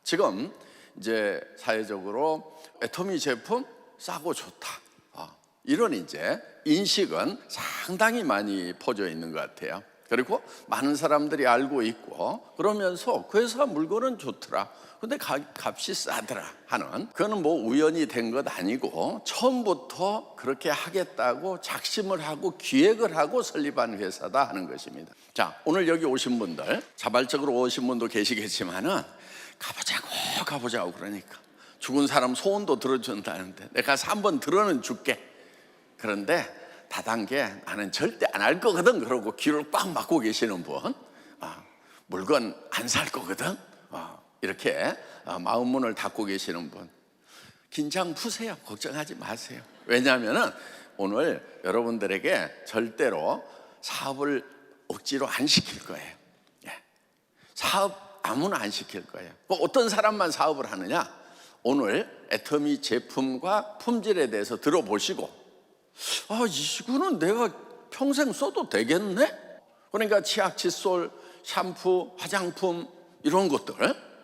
지금 이제 사회적으로 애터미 제품 싸고 좋다, 이런 이제 인식은 상당히 많이 퍼져 있는 것 같아요. 그리고 많은 사람들이 알고 있고, 그러면서 그 회사 물건은 좋더라, 근데 값이 싸더라 하는, 그거는 뭐 우연히 된 것 아니고 처음부터 그렇게 하겠다고 작심을 하고 기획을 하고 설립한 회사다 하는 것입니다. 자, 오늘 여기 오신 분들, 자발적으로 오신 분도 계시겠지만은 가보자고 그러니까 죽은 사람 소원도 들어준다는데 내가 가서 한번 들어는 줄게. 그런데 다단계 나는 절대 안 할 거거든 그러고 귀를 꽉 막고 계시는 분, 물건 안 살 거거든, 이렇게 마음문을 닫고 계시는 분, 긴장 푸세요. 걱정하지 마세요. 왜냐하면 오늘 여러분들에게 절대로 사업을 억지로 안 시킬 거예요. 사업 아무나 안 시킬 거예요. 뭐 어떤 사람만 사업을 하느냐? 오늘 애터미 제품과 품질에 대해서 들어보시고, 이거는 내가 평생 써도 되겠네? 그러니까 치약, 칫솔, 샴푸, 화장품 이런 것들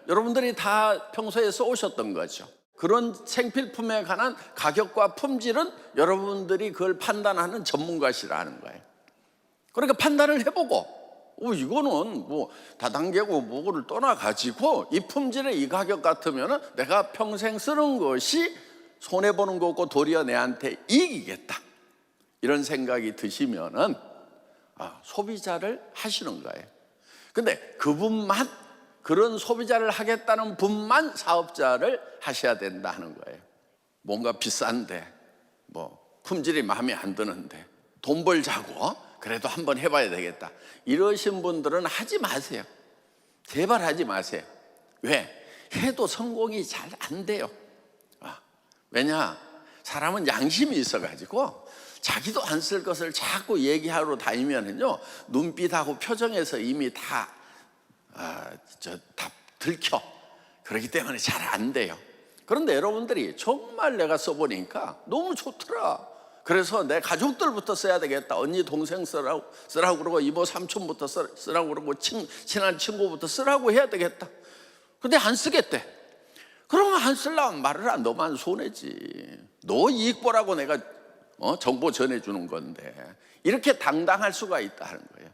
여러분들이 다 평소에 써오셨던 거죠. 그런 생필품에 관한 가격과 품질은 여러분들이 그걸 판단하는 전문가시라는 거예요. 그러니까 판단을 해보고, 이거는 뭐 다단계고 뭐고를 떠나가지고 이 품질의 이 가격 같으면 내가 평생 쓰는 것이 손해보는 거고 도리어 내한테 이익이겠다, 이런 생각이 드시면은 소비자를 하시는 거예요. 근데 그분만, 그런 소비자를 하겠다는 분만 사업자를 하셔야 된다 하는 거예요. 뭔가 비싼데, 뭐 품질이 마음에 안 드는데 돈 벌자고 그래도 한번 해봐야 되겠다, 이러신 분들은 하지 마세요. 제발 하지 마세요. 왜? 해도 성공이 잘 안 돼요. 왜냐? 사람은 양심이 있어가지고 자기도 안 쓸 것을 자꾸 얘기하러 다니면은요, 눈빛하고 표정에서 이미 다 들켜. 그렇기 때문에 잘 안 돼요. 그런데 여러분들이 정말 내가 써보니까 너무 좋더라, 그래서 내 가족들부터 써야 되겠다, 언니 동생 쓰라고 그러고 이모 삼촌부터 쓰라고 그러고 친한 친구부터 쓰라고 해야 되겠다. 근데 안 쓰겠대. 그러면 안 쓰려면 말을 안, 너만 손해지, 너 이익 보라고 내가 정보 전해주는 건데, 이렇게 당당할 수가 있다 하는 거예요.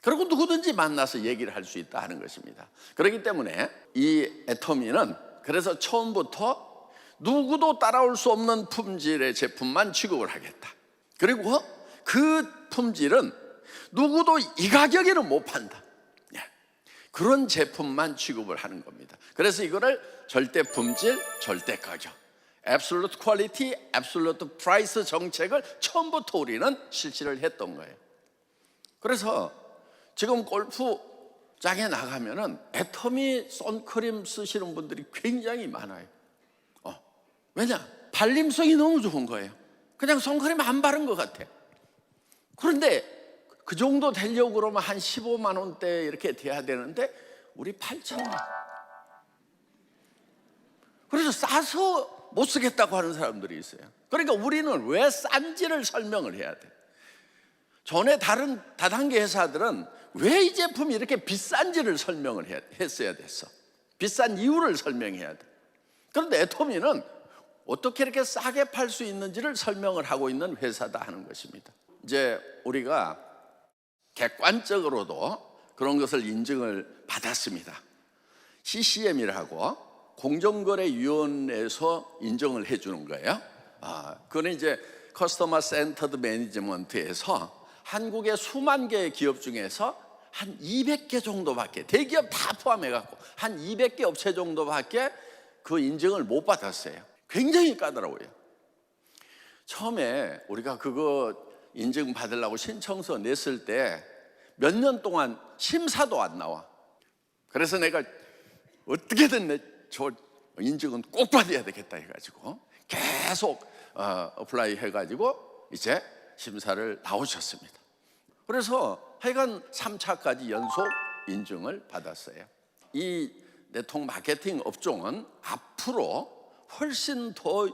그리고 누구든지 만나서 얘기를 할 수 있다 하는 것입니다. 그렇기 때문에 이 애터미는 그래서 처음부터 누구도 따라올 수 없는 품질의 제품만 취급을 하겠다. 그리고 그 품질은 누구도 이 가격에는 못 판다, 그런 제품만 취급을 하는 겁니다. 그래서 이거를 절대 품질, 절대 가격, Absolute Quality, Absolute Price 정책을 처음부터 우리는 실시를 했던 거예요. 그래서 지금 골프장에 나가면은 애터미 선크림 쓰시는 분들이 굉장히 많아요. 왜냐? 발림성이 너무 좋은 거예요. 그냥 선크림 안 바른 것 같아. 그런데 그 정도 되려고 그러면 한 15만 원대 이렇게 돼야 되는데 우리 8천원. 그래서 싸서 못 쓰겠다고 하는 사람들이 있어요. 그러니까 우리는 왜 싼지를 설명을 해야 돼. 전에 다른 다단계 회사들은 왜 이 제품이 이렇게 비싼지를 설명을 했어야 됐어. 비싼 이유를 설명해야 돼. 그런데 애터미는 어떻게 이렇게 싸게 팔 수 있는지를 설명을 하고 있는 회사다 하는 것입니다. 이제 우리가 객관적으로도 그런 것을 인증을 받았습니다. CCM이라고 공정거래위원회에서 인정을 해주는 거예요. 그거는 이제 커스터머 센터드 매니지먼트에서 한국의 수만 개의 기업 중에서 한 200개 정도밖에, 대기업 다 포함해갖고 한 200개 업체 정도밖에 그 인증을 못 받았어요. 굉장히 까다로워요. 처음에 우리가 그거 인증 받으려고 신청서 냈을 때 몇 년 동안 심사도 안 나와. 그래서 내가 어떻게든 저 인증은 꼭 받아야 되겠다 해가지고 계속 어플라이 해가지고 이제 심사를 나오셨습니다. 그래서 하여간 3차까지 연속 인증을 받았어요. 이 네트워크 마케팅 업종은 앞으로 훨씬 더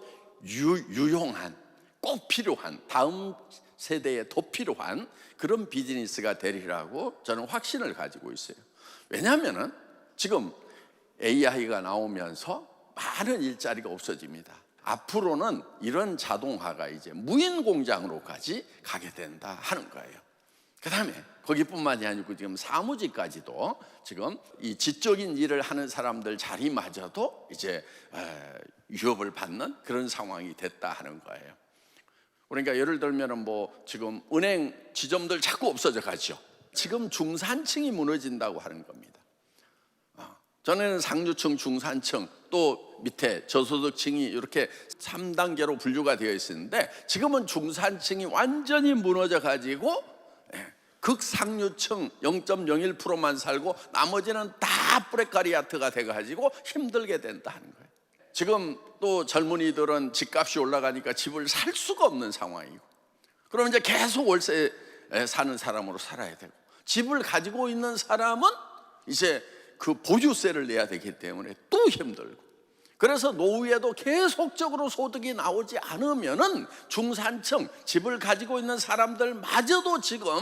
유용한, 꼭 필요한, 다음 세대에 더 필요한 그런 비즈니스가 되리라고 저는 확신을 가지고 있어요. 왜냐하면 지금 AI가 나오면서 많은 일자리가 없어집니다. 앞으로는 이런 자동화가 이제 무인 공장으로까지 가게 된다 하는 거예요. 그 다음에 거기뿐만이 아니고 지금 사무직까지도 지금 이 지적인 일을 하는 사람들 자리마저도 이제 위협을 받는 그런 상황이 됐다 하는 거예요. 그러니까 예를 들면은 뭐 지금 은행 지점들 자꾸 없어져 가죠. 지금 중산층이 무너진다고 하는 겁니다. 전에는 상류층, 중산층, 또 밑에 저소득층이 이렇게 3단계로 분류가 되어 있었는데 지금은 중산층이 완전히 무너져 가지고 극상류층 0.01%만 살고 나머지는 다 프레카리아트가 돼 가지고 힘들게 된다 하는 거예요. 지금 또 젊은이들은 집값이 올라가니까 집을 살 수가 없는 상황이고, 그럼 이제 계속 월세에 사는 사람으로 살아야 되고, 집을 가지고 있는 사람은 이제 그 보유세를 내야 되기 때문에 또 힘들고, 그래서 노후에도 계속적으로 소득이 나오지 않으면은 중산층 집을 가지고 있는 사람들마저도 지금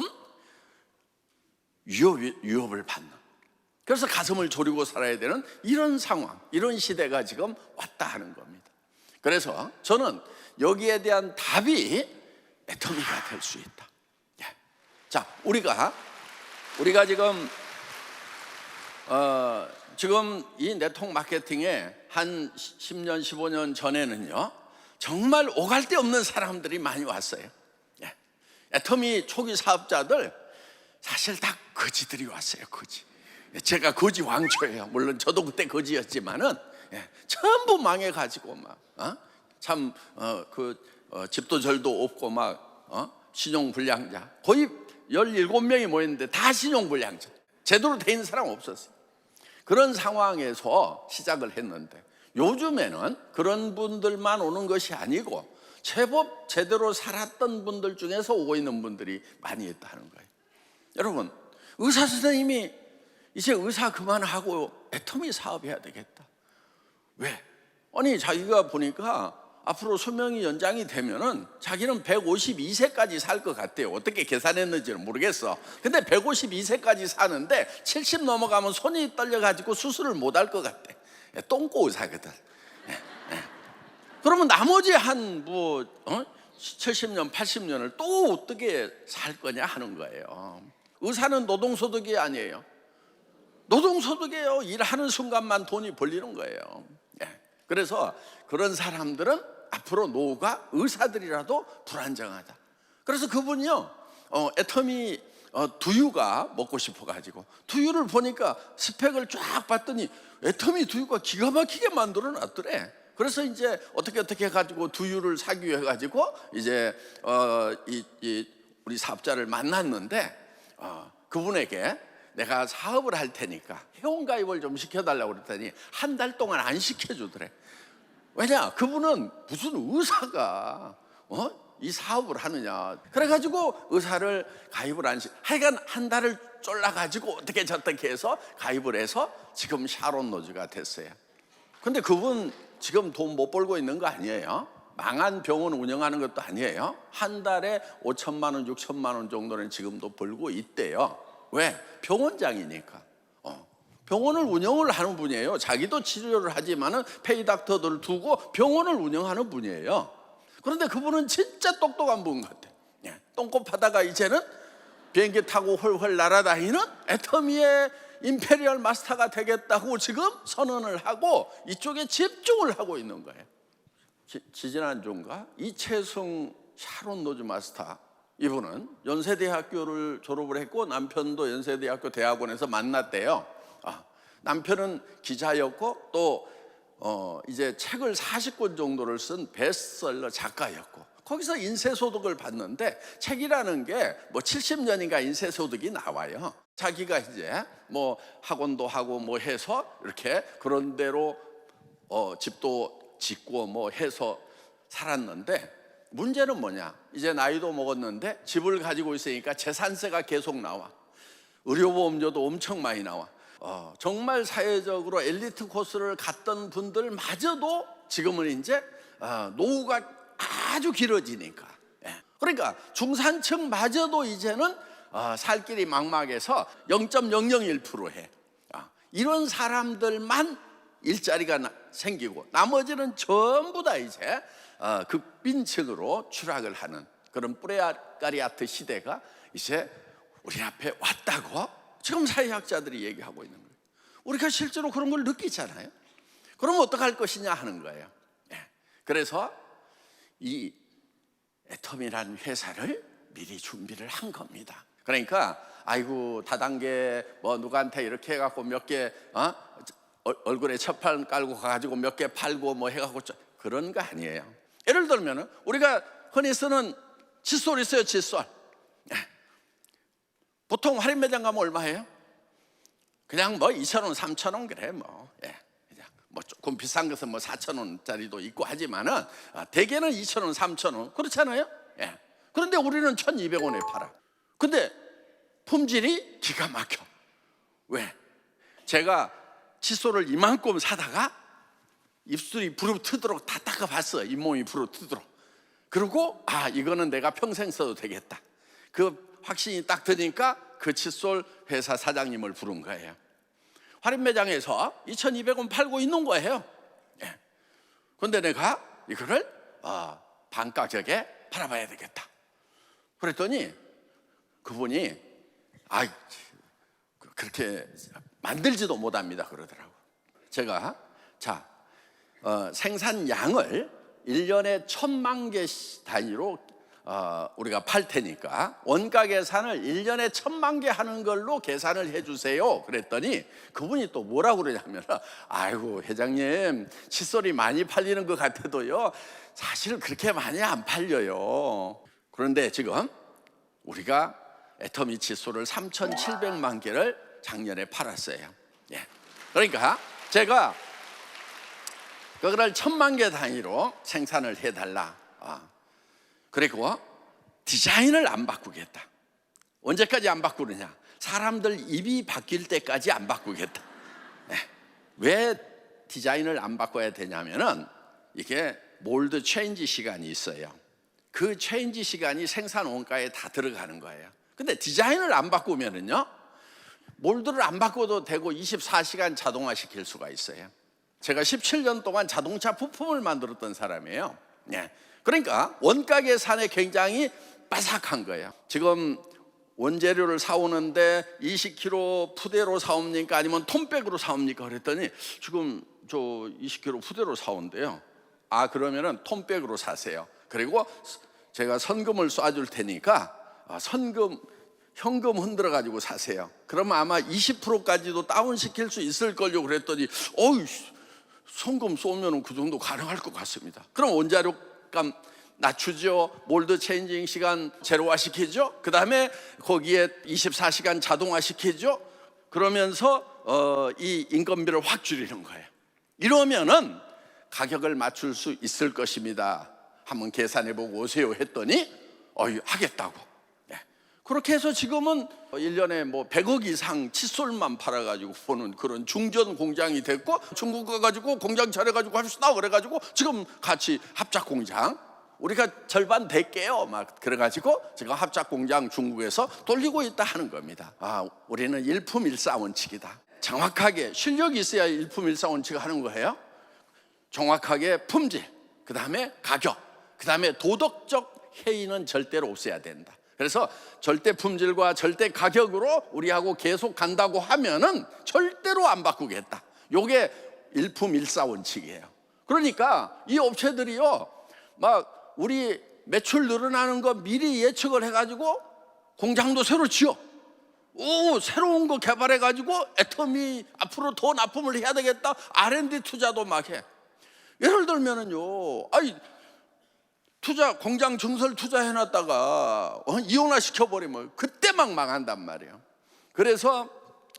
위협을 받는, 그래서 가슴을 졸이고 살아야 되는 이런 상황, 이런 시대가 지금 왔다 하는 겁니다. 그래서 저는 여기에 대한 답이 애터미가 될 수 있다. 자, 우리가 지금 이 네트워크 마케팅에 한 10년, 15년 전에는요, 정말 오갈 데 없는 사람들이 많이 왔어요. 애터미 초기 사업자들 사실 다 거지들이 왔어요. 거지. 제가 거지 왕초예요. 물론 저도 그때 거지였지만은 전부 망해가지고 집도 절도 없고 신용불량자 거의 17명이 모였는데 다 신용불량자, 제대로 돼 있는 사람 없었어요. 그런 상황에서 시작을 했는데 요즘에는 그런 분들만 오는 것이 아니고 제법 제대로 살았던 분들 중에서 오고 있는 분들이 많이 있다는 거예요. 여러분, 의사 선생님이 이제 의사 그만하고 애터미 사업해야 되겠다. 왜? 아니, 자기가 보니까 앞으로 수명이 연장이 되면은 자기는 152세까지 살 것 같대요. 어떻게 계산했는지는 모르겠어. 근데 152세까지 사는데 70 넘어가면 손이 떨려가지고 수술을 못 할 것 같대. 똥꼬 의사거든. 그러면 나머지 한 70년, 80년을 또 어떻게 살 거냐 하는 거예요. 의사는 노동소득이 아니에요. 노동소득이에요. 일하는 순간만 돈이 벌리는 거예요. 그래서 그런 사람들은 앞으로 노후가 의사들이라도 불안정하다. 그래서 그분이요, 애터미 두유가 먹고 싶어가지고 두유를 보니까 스펙을 쫙 봤더니 애터미 두유가 기가 막히게 만들어 놨더래. 그래서 이제 어떻게 해가지고 두유를 사기 위해 가지고 이제 우리 사업자를 만났는데 그분에게 내가 사업을 할 테니까 회원가입을 좀 시켜달라고 그랬더니 한 달 동안 안 시켜주더래. 왜냐? 그분은 무슨 의사가 이 사업을 하느냐. 그래가지고 의사를 가입을 안 시켜. 하여간 한 달을 쫄라가지고 어떻게 저떻게 해서 가입을 해서 지금 샤론 노즈가 됐어요. 근데 그분 지금 돈 못 벌고 있는 거 아니에요. 망한 병원 운영하는 것도 아니에요. 한 달에 5천만 원, 6천만 원 정도는 지금도 벌고 있대요. 왜? 병원장이니까. 병원을 운영을 하는 분이에요. 자기도 치료를 하지만은 페이닥터들을 두고 병원을 운영하는 분이에요. 그런데 그분은 진짜 똑똑한 분 같아. 똥꼬파다가 이제는 비행기 타고 헐헐 날아다니는 애터미의 임페리얼 마스터가 되겠다고 지금 선언을 하고 이쪽에 집중을 하고 있는 거예요. 지지난주인가 이채승 샤론 노즈 마스터, 이분은 연세대학교를 졸업을 했고 남편도 연세대학교 대학원에서 만났대요. 남편은 기자였고 또 이제 책을 40권 정도를 쓴 베스트셀러 작가였고, 거기서 인세소득을 받는데 책이라는 게 뭐 70년인가 인세소득이 나와요. 자기가 이제 뭐 학원도 하고 뭐 해서 이렇게 그런 대로 집도 짓고 뭐 해서 살았는데, 문제는 뭐냐? 이제 나이도 먹었는데 집을 가지고 있으니까 재산세가 계속 나와. 의료보험료도 엄청 많이 나와. 정말 사회적으로 엘리트 코스를 갔던 분들마저도 지금은 이제 노후가 아주 길어지니까, 그러니까 중산층마저도 이제는 살 길이 막막해서 0.001% 해. 이런 사람들만 일자리가 생기고 나머지는 전부 다 이제 극빈층으로 추락을 하는 그런 프레카리아트 시대가 이제 우리 앞에 왔다고 지금 사회학자들이 얘기하고 있는 거예요. 우리가 실제로 그런 걸 느끼잖아요. 그럼 어떡할 것이냐 하는 거예요. 그래서 이 애텀이라는 회사를 미리 준비를 한 겁니다. 그러니까 아이고 다단계 뭐 누구한테 이렇게 해갖고 몇 개 얼굴에 첫판 깔고 가가지고 몇 개 팔고 뭐 해갖고 그런 거 아니에요. 예를 들면 우리가 흔히 쓰는 칫솔 있어요. 칫솔. 보통 할인 매장 가면 얼마예요? 그냥 뭐 2,000원, 3,000원 그래 뭐. 뭐 조금 비싼 것은 뭐 4,000원짜리도 있고 하지만은 대개는 2,000원, 3,000원 그렇잖아요. 그런데 우리는 1,200원에 팔아. 근데 품질이 기가 막혀. 왜? 제가 칫솔을 이만큼 사다가 입술이 부르트도록 다 닦아봤어. 잇몸이 부르트도록. 그리고 이거는 내가 평생 써도 되겠다. 그 확신이 딱 드니까 그 칫솔 회사 사장님을 부른 거예요. 할인 매장에서 2,200원 팔고 있는 거예요. 그런데 내가 이거를 반가격에 팔아봐야 되겠다. 그랬더니 그분이 그렇게 만들지도 못합니다 그러더라고. 제가 생산량을 1년에 1,000만 개 단위로 우리가 팔 테니까 원가 계산을 1년에 1,000만 개 하는 걸로 계산을 해주세요. 그랬더니 그분이 또 뭐라고 그러냐면 아이고 회장님 칫솔이 많이 팔리는 것 같아도요 사실 그렇게 많이 안 팔려요. 그런데 지금 우리가 애터미 칫솔을 3,700만 개를 작년에 팔았어요. 그러니까 제가 그걸 1,000만 개 단위로 생산을 해달라. 그리고 디자인을 안 바꾸겠다. 언제까지 안 바꾸느냐? 사람들 입이 바뀔 때까지 안 바꾸겠다. 왜 디자인을 안 바꿔야 되냐면은 이게 몰드 체인지 시간이 있어요. 그 체인지 시간이 생산 원가에 다 들어가는 거예요. 근데 디자인을 안 바꾸면은요 몰드를 안 바꿔도 되고 24시간 자동화 시킬 수가 있어요. 제가 17년 동안 자동차 부품을 만들었던 사람이에요. 그러니까 원가 계산에 굉장히 빠삭한 거예요. 지금 원재료를 사오는데 20kg 푸대로 사옵니까? 아니면 톤백으로 사옵니까? 그랬더니 지금 저 20kg 푸대로 사온대요. 그러면은 톤백으로 사세요. 그리고 제가 선금을 쏴줄 테니까 현금 흔들어 가지고 사세요. 그러면 아마 20%까지도 다운시킬 수 있을 걸요. 그랬더니 현금 쏘면 그 정도 가능할 것 같습니다. 그럼 원자료값 낮추죠. 몰드 체인징 시간 제로화 시키죠. 그 다음에 거기에 24시간 자동화 시키죠. 그러면서 이 인건비를 확 줄이는 거예요. 이러면은 가격을 맞출 수 있을 것입니다. 한번 계산해보고 오세요 했더니 하겠다고. 그렇게 해서 지금은 1년에 뭐 100억 이상 칫솔만 팔아가지고 보는 그런 중전 공장이 됐고, 중국 가가지고 공장 차려가지고 합시다 그래가지고 지금 같이 합작 공장 우리가 절반 될게요 막 그래가지고 지금 합작 공장 중국에서 돌리고 있다 하는 겁니다. 우리는 일품일사원칙이다. 정확하게 실력이 있어야 일품일사원칙을 하는 거예요. 정확하게 품질, 그 다음에 가격, 그 다음에 도덕적 해이는 절대로 없애야 된다. 그래서 절대 품질과 절대 가격으로 우리하고 계속 간다고 하면은 절대로 안 바꾸겠다. 요게 일품일사원칙이에요. 그러니까 이 업체들이요 막 우리 매출 늘어나는 거 미리 예측을 해가지고 공장도 새로 지어 새로운 거 개발해가지고 애터미 앞으로 더 납품을 해야 되겠다. R&D 투자도 막 해. 예를 들면은요 공장 증설 투자해놨다가 이혼화 시켜버리면 그때 막 망한단 말이에요. 그래서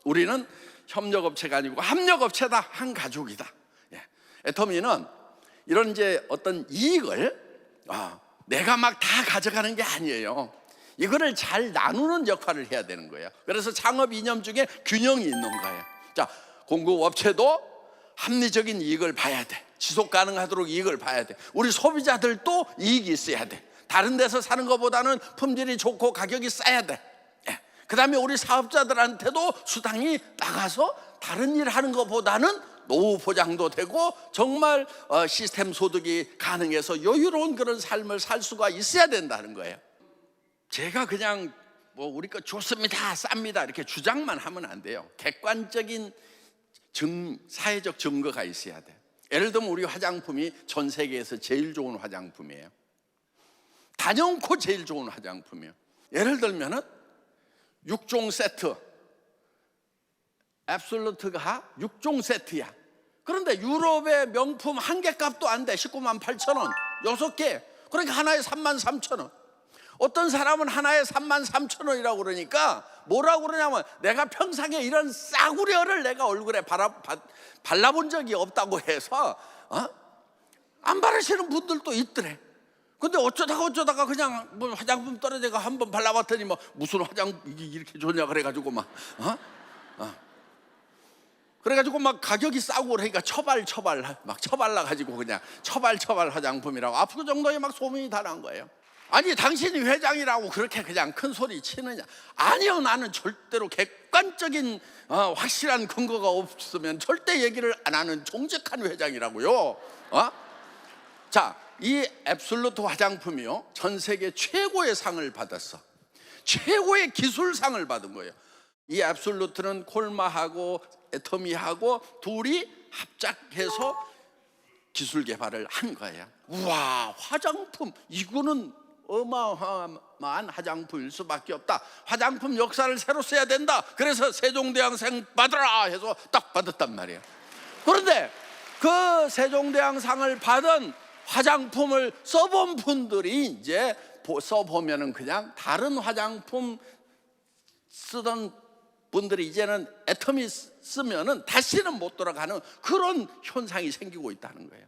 우리는 협력업체가 아니고 합력업체다. 한 가족이다. 애터미는 이런 이제 어떤 이익을 내가 막 다 가져가는 게 아니에요. 이거를 잘 나누는 역할을 해야 되는 거예요. 그래서 창업 이념 중에 균형이 있는 거예요. 공급업체도 합리적인 이익을 봐야 돼. 지속 가능하도록 이익을 봐야 돼. 우리 소비자들도 이익이 있어야 돼. 다른 데서 사는 것보다는 품질이 좋고 가격이 싸야 돼. 그 다음에 우리 사업자들한테도 수당이 나가서 다른 일 하는 것보다는 노후 보장도 되고 정말 시스템 소득이 가능해서 여유로운 그런 삶을 살 수가 있어야 된다는 거예요. 제가 그냥 뭐 우리 거 좋습니다, 쌉니다 이렇게 주장만 하면 안 돼요. 객관적인 사회적 증거가 있어야 돼. 예를 들면 우리 화장품이 전 세계에서 제일 좋은 화장품이에요. 단연코 제일 좋은 화장품이에요. 예를 들면은 6종 세트, 앱솔루트가 6종 세트야. 그런데 유럽의 명품 한 개 값도 안 돼. 19만 8천 원 6개. 그러니까 하나에 3만 3천 원. 어떤 사람은 하나에 3만 3천 원이라고 그러니까 뭐라고 그러냐면 내가 평상에 이런 싸구려를 내가 얼굴에 발라본 적이 없다고 해서 안 바르시는 분들도 있더래. 근데 어쩌다가 그냥 뭐 화장품 떨어져가 한번 발라봤더니 뭐 무슨 이게 이렇게 좋냐 그래가지고 막 그래가지고 막 가격이 싸고 그러니까 막 처발라가지고 그냥 처발 화장품이라고 앞으로 정도에 막 소문이 다 난 거예요. 아니 당신이 회장이라고 그렇게 그냥 큰 소리 치느냐? 아니요, 나는 절대로 객관적인 확실한 근거가 없으면 절대 얘기를 안 하는 정직한 회장이라고요. 자, 이 앱솔루트 화장품이요 전 세계 최고의 상을 받았어. 최고의 기술상을 받은 거예요. 이 앱솔루트는 콜마하고 애터미하고 둘이 합작해서 기술 개발을 한 거예요. 우와, 화장품 이거는 어마어마한 화장품일 수밖에 없다. 화장품 역사를 새로 써야 된다. 그래서 세종대왕상 받으라 해서 딱 받았단 말이에요. 그런데 그 세종대왕상을 받은 화장품을 써본 분들이 이제 써보면은 그냥 다른 화장품 쓰던 분들이 이제는 애터미 쓰면은 다시는 못 돌아가는 그런 현상이 생기고 있다는 거예요.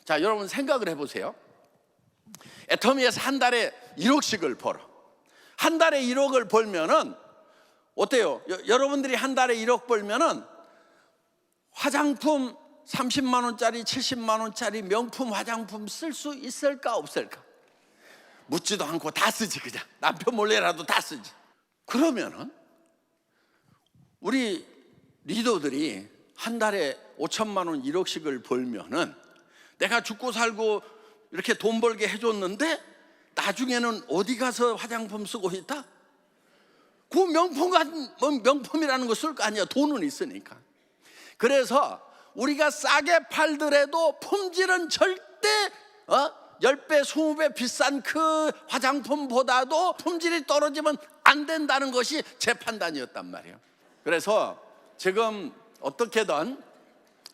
자, 여러분 생각을 해보세요. 애터미에서 한 달에 1억씩을 벌어. 한 달에 1억을 벌면은 어때요? 여러분들이 한 달에 1억 벌면은 화장품 30만 원짜리 70만 원짜리 명품 화장품 쓸 수 있을까 없을까? 묻지도 않고 다 쓰지. 그냥 남편 몰래라도 다 쓰지. 그러면은 우리 리더들이 한 달에 5천만 원 1억씩을 벌면은 내가 죽고 살고 이렇게 돈 벌게 해줬는데 나중에는 어디 가서 화장품 쓰고 있다? 그 명품이라는 거 쓸 거 아니야. 돈은 있으니까. 그래서 우리가 싸게 팔더라도 품질은 절대 10배 20배 비싼 그 화장품보다도 품질이 떨어지면 안 된다는 것이 제 판단이었단 말이에요. 그래서 지금 어떻게든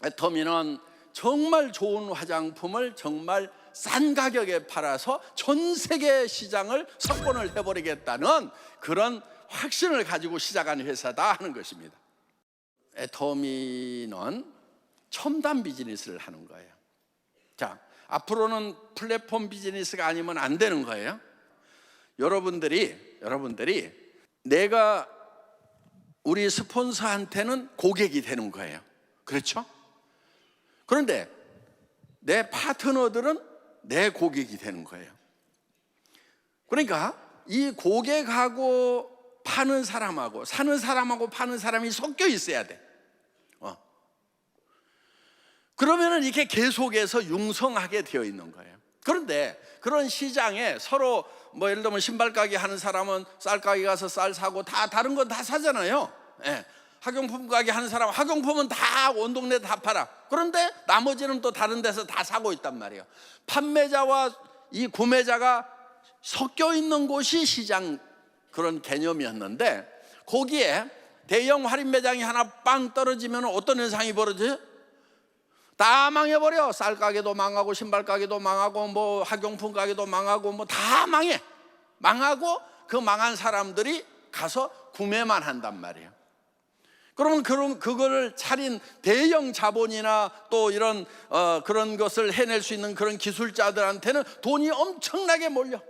애터미는 정말 좋은 화장품을 정말 싼 가격에 팔아서 전 세계 시장을 석권을 해버리겠다는 그런 확신을 가지고 시작한 회사다 하는 것입니다. 애터미는 첨단 비즈니스를 하는 거예요. 자, 앞으로는 플랫폼 비즈니스가 아니면 안 되는 거예요. 여러분들이 내가 우리 스폰서한테는 고객이 되는 거예요. 그렇죠? 그런데 내 파트너들은 내 고객이 되는 거예요. 그러니까 이 고객하고 파는 사람하고 사는 사람하고 파는 사람이 섞여 있어야 돼. 그러면은 이게 계속해서 융성하게 되어 있는 거예요. 그런데 그런 시장에 서로 뭐 예를 들면 신발 가게 하는 사람은 쌀 가게 가서 쌀 사고 다 다른 건 다 사잖아요. 예. 학용품 가게 하는 사람 학용품은 다 온 동네 다 팔아. 그런데 나머지는 또 다른 데서 다 사고 있단 말이에요. 판매자와 이 구매자가 섞여 있는 곳이 시장 그런 개념이었는데 거기에 대형 할인 매장이 하나 빵 떨어지면 어떤 현상이 벌어져요? 다 망해버려. 쌀 가게도 망하고 신발 가게도 망하고 뭐 학용품 가게도 망하고 뭐 다 망하고 그 망한 사람들이 가서 구매만 한단 말이에요. 그러면 그거를 차린 대형 자본이나 또 이런 그런 것을 해낼 수 있는 그런 기술자들한테는 돈이 엄청나게 몰려.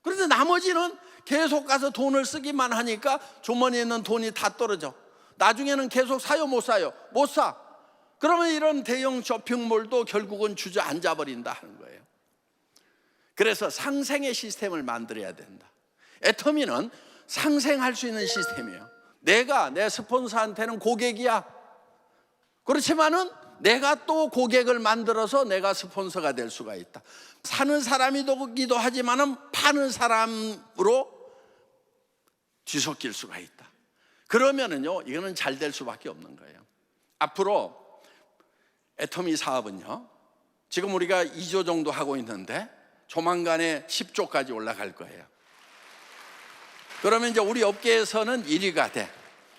그런데 나머지는 계속 가서 돈을 쓰기만 하니까 주머니에 있는 돈이 다 떨어져. 나중에는 계속 사요 못 사요? 못 사. 그러면 이런 대형 쇼핑몰도 결국은 주저앉아 버린다 하는 거예요. 그래서 상생의 시스템을 만들어야 된다. 애터미는 상생할 수 있는 시스템이에요. 내가 내 스폰서한테는 고객이야. 그렇지만은 내가 또 고객을 만들어서 내가 스폰서가 될 수가 있다. 사는 사람이기도 하지만은 파는 사람으로 뒤섞일 수가 있다. 그러면은요, 이거는 잘 될 수밖에 없는 거예요. 앞으로 애터미 사업은요, 지금 우리가 2조 정도 하고 있는데 조만간에 10조까지 올라갈 거예요. 그러면 이제 우리 업계에서는 1위가 돼.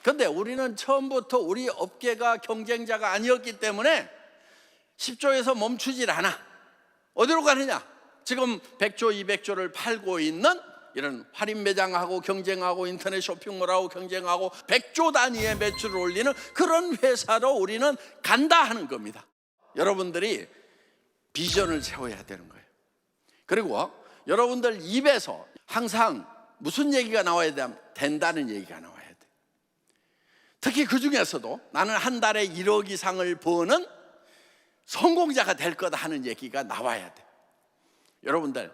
근데 우리는 처음부터 우리 업계가 경쟁자가 아니었기 때문에 10조에서 멈추질 않아. 어디로 가느냐? 지금 100조, 200조를 팔고 있는 이런 할인 매장하고 경쟁하고 인터넷 쇼핑몰하고 경쟁하고 100조 단위의 매출을 올리는 그런 회사로 우리는 간다 하는 겁니다. 여러분들이 비전을 세워야 되는 거예요. 그리고 여러분들 입에서 항상 무슨 얘기가 나와야 된다는 얘기가 나와야 돼. 특히 그 중에서도 나는 한 달에 1억 이상을 버는 성공자가 될 거다 하는 얘기가 나와야 돼. 여러분들,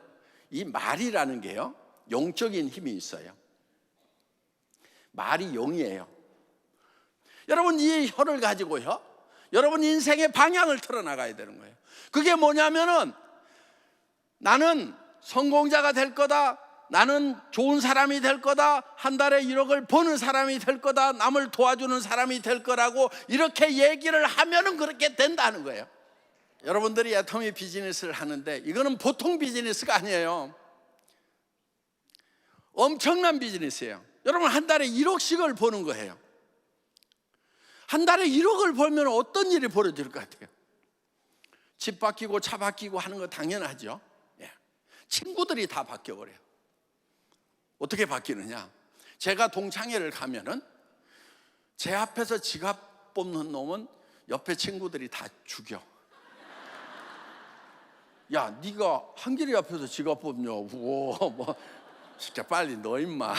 이 말이라는 게요, 영적인 힘이 있어요. 말이 영이에요. 여러분, 이 혀를 가지고요, 여러분 인생의 방향을 틀어나가야 되는 거예요. 그게 뭐냐면은 나는 성공자가 될 거다, 나는 좋은 사람이 될 거다, 한 달에 1억을 버는 사람이 될 거다, 남을 도와주는 사람이 될 거라고 이렇게 얘기를 하면은 그렇게 된다는 거예요. 여러분들이 애터미 비즈니스를 하는데 이거는 보통 비즈니스가 아니에요. 엄청난 비즈니스예요. 여러분, 한 달에 1억씩을 버는 거예요. 한 달에 1억을 벌면 어떤 일이 벌어질 것 같아요? 집 바뀌고 차 바뀌고 하는 거 당연하죠. 예. 친구들이 다 바뀌어버려요. 어떻게 바뀌느냐? 제가 동창회를 가면은 제 앞에서 지갑 뽑는 놈은 옆에 친구들이 다 죽여. 야, 네가 한길이 앞에서 지갑 뽑냐? 우와, 뭐 진짜 빨리 너 임마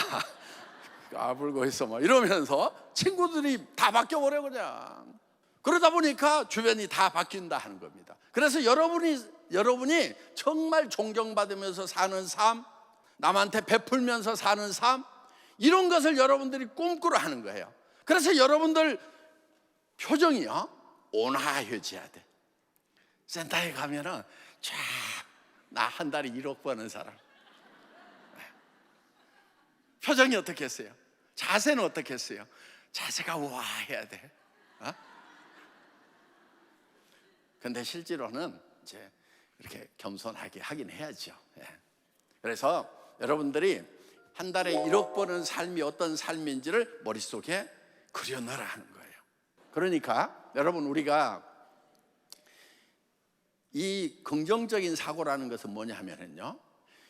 까불고 있어 막 이러면서 친구들이 다 바뀌어버려 그냥. 그러다 보니까 주변이 다 바뀐다 하는 겁니다. 그래서 여러분이 정말 존경받으면서 사는 삶, 남한테 베풀면서 사는 삶, 이런 것을 여러분들이 꿈꾸러 하는 거예요. 그래서 여러분들 표정이요, 온화해져야 돼. 센터에 가면은 쫙 나 한 달에 1억 버는 사람 표정이 어떻게 했어요? 자세는 어떻게 했어요? 자세가 우아해야 돼. 근데 실제로는 이제 이렇게 겸손하게 하긴 해야죠. 예. 그래서 여러분들이 한 달에 1억 버는 삶이 어떤 삶인지를 머릿속에 그려넣으라 하는 거예요. 그러니까 여러분, 우리가 이 긍정적인 사고라는 것은 뭐냐 하면은요,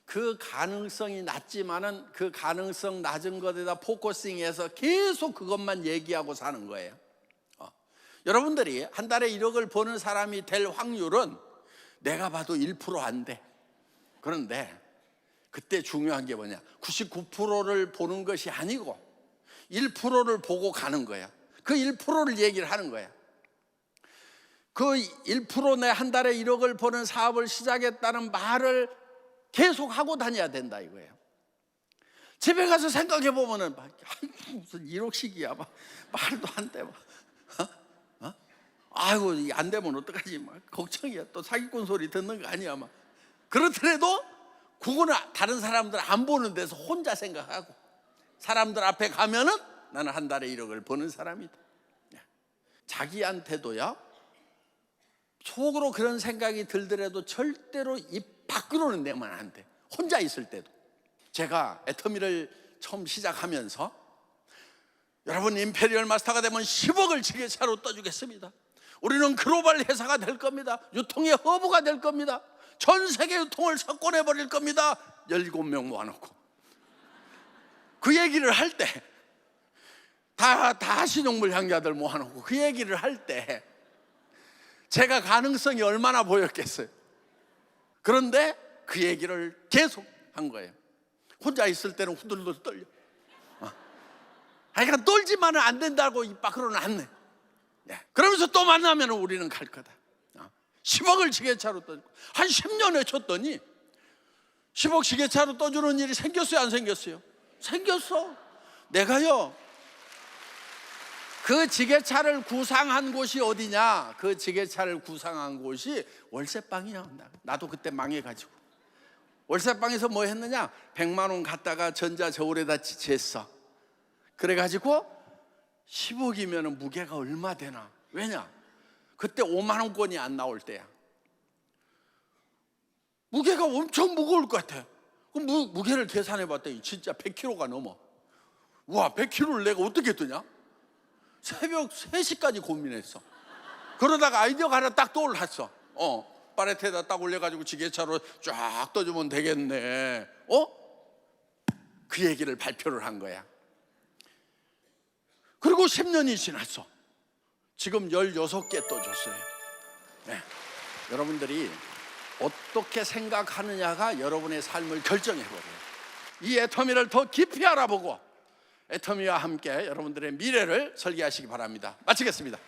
그 가능성이 낮지만은 그 가능성 낮은 것에다 포커싱해서 계속 그것만 얘기하고 사는 거예요. 여러분들이 한 달에 1억을 버는 사람이 될 확률은 내가 봐도 1% 안 돼. 그런데 그때 중요한 게 뭐냐, 99%를 보는 것이 아니고 1%를 보고 가는 거야. 그 1%를 얘기를 하는 거야. 그 1% 내 한 달에 1억을 버는 사업을 시작했다는 말을 계속 하고 다녀야 된다 이거예요. 집에 가서 생각해 보면은 무슨 1억씩이야, 막 말도 안 돼. 아이고, 안 되면 어떡하지? 막 걱정이야. 또 사기꾼 소리 듣는 거 아니야? 막 그렇더라도 그거는 다른 사람들 안 보는 데서 혼자 생각하고, 사람들 앞에 가면은 나는 한 달에 1억을 버는 사람이다. 자기한테도요, 속으로 그런 생각이 들더라도 절대로 입 밖으로는 내면 안 돼. 혼자 있을 때도. 제가 애터미를 처음 시작하면서 여러분, 임페리얼 마스터가 되면 10억을 지게차로 떠주겠습니다. 우리는 글로벌 회사가 될 겁니다. 유통의 허브가 될 겁니다. 전 세계 유통을 석권해 버릴 겁니다. 17명 모아놓고 그 얘기를 할 때, 다 신용물 향자들 모아놓고 그 얘기를 할 때 제가 가능성이 얼마나 보였겠어요. 그런데 그 얘기를 계속 한 거예요. 혼자 있을 때는 후들후들 떨려. 그러니까 떨지만은 안 된다고 입 밖으로는 안 내. 그러면서 또 만나면 우리는 갈 거다. 10억을 지게차로 떠주고 한 10년에 쳤더니 10억 지게차로 떠주는 일이 생겼어요, 안 생겼어요? 생겼어. 내가요, 그 지게차를 구상한 곳이 어디냐? 그 지게차를 구상한 곳이 월세방이야. 나도 그때 망해가지고 월세방에서 뭐 했느냐? 100만 원 갖다가 전자저울에다 지쳤어. 그래가지고 10억이면 무게가 얼마 되나? 왜냐? 그때 5만 원권이 안 나올 때야. 무게가 엄청 무거울 것 같아. 그럼 무게를 계산해 봤더니 진짜 100kg가 넘어. 와, 100kg를 내가 어떻게 드냐? 새벽 3시까지 고민했어. 그러다가 아이디어가 하나 딱 떠올랐어. 파레트에다 딱 올려가지고 지게차로 쫙 떠주면 되겠네. 그 얘기를 발표를 한 거야. 그리고 10년이 지났어. 지금 16개 떠줬어요. 네. 여러분들이 어떻게 생각하느냐가 여러분의 삶을 결정해버려요. 이 애터미를 더 깊이 알아보고 애터미와 함께 여러분들의 미래를 설계하시기 바랍니다. 마치겠습니다.